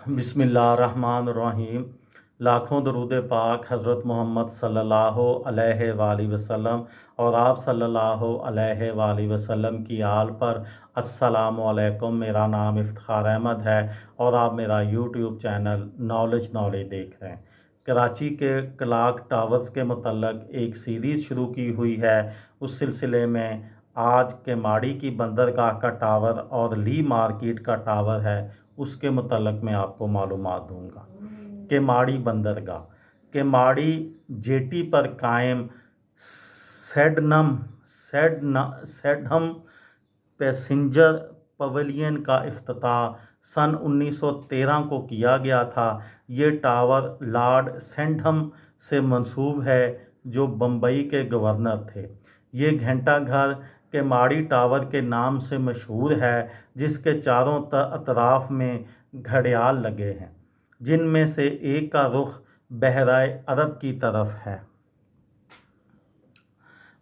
बिस्मिल्लाहिर्रहमानिर्रहीम। लाखों दरूद पाक हज़रत मोहम्मद सल्लल्लाहु अलैहि वालैहि वसल्लम और आप सल्लल्लाहु अलैहि वालैहि वसल्लम की आल पर। अस्सलामु अलैकुम। मेरा नाम इफ्तिखार अहमद है और आप मेरा यूट्यूब चैनल नॉलेज देख रहे हैं। कराची के क्लॉक टावर्स के मुतल्लक एक सीरीज़ शुरू की हुई है। उस सिलसिले में आज केमाड़ी की बंदरगाह का टावर और ली मार्केट का टावर है, उसके मुतल्लक मैं आपको मालूमात दूंगा। केमाड़ी बंदरगाह केमाड़ी जेटी पर कायम सेडहम पैसेंजर पवेलियन का इफ्तिताह सन 1913 को किया गया था। ये टावर लॉर्ड सेडहम से मंसूब है, जो बम्बई के गवर्नर थे। ये घंटा घर केमाड़ी टावर के नाम से मशहूर है, जिसके चारों अतराफ में घड़ियाल लगे हैं, जिनमें से एक का रुख बहराए अरब की तरफ है।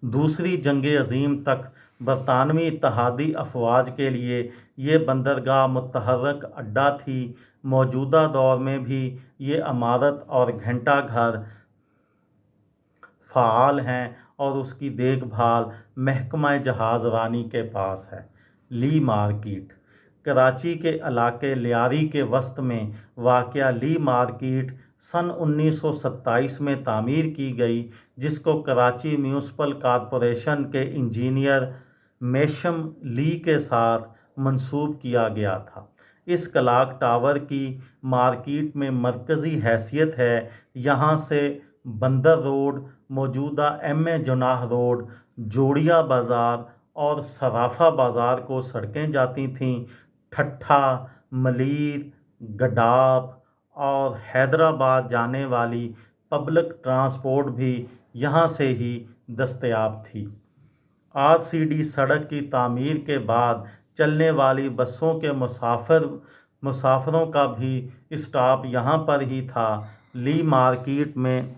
दूसरी जंग अजीम तक बरतानवी इत्तहादी अफवाज के लिए ये बंदरगाह मुतहर्रक अड्डा थी। मौजूदा दौर में भी ये इमारत और घंटा घर फ़ाल हैं और उसकी देखभाल महकमा जहाज़ रानी के पास है। ली मार्केट कराची के इलाके लियारी के वस्त में वाक़या ली मार्केट सन 1927 में तामीर की गई, जिसको कराची म्यूनसिपल कॉरपोरेशन के इंजीनियर मेशम ली के साथ मंसूब किया गया था। इस क्लॉक टावर की मार्केट में मरकज़ी हैसियत है। यहाँ से बंदर रोड, मौजूदा एम.ए. जुनाह रोड, जोड़िया बाज़ार और सराफा बाज़ार को सड़कें जाती थीं। ठट्ठा, मलीर, गडाप और हैदराबाद जाने वाली पब्लिक ट्रांसपोर्ट भी यहाँ से ही दस्तयाब थी। आरसीडी सड़क की तामीर के बाद चलने वाली बसों के मुसाफिरों का भी स्टॉप यहाँ पर ही था। ली मार्केट में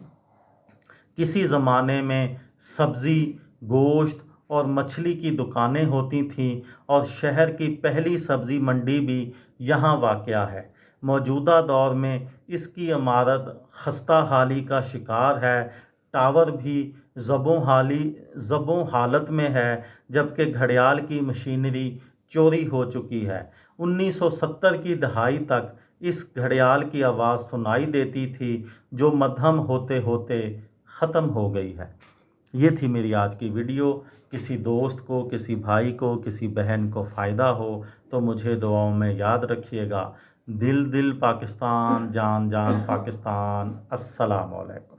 किसी ज़माने में सब्ज़ी, गोश्त और मछली की दुकानें होती थीं और शहर की पहली सब्ज़ी मंडी भी यहाँ वाक़या है। मौजूदा दौर में इसकी इमारत खस्ता हाली का शिकार है। टावर भी ज़बों हालत में है, जबकि घड़ियाल की मशीनरी चोरी हो चुकी है। 1970 की दहाई तक इस घड़ियाल की आवाज़ सुनाई देती थी, जो मध्यम होते होते ख़त्म हो गई है। ये थी मेरी आज की वीडियो। किसी दोस्त को, किसी भाई को, किसी बहन को फ़ायदा हो तो मुझे दुआओं में याद रखिएगा। दिल दिल पाकिस्तान, जान जान पाकिस्तान। अस्सलामु अलैकुम।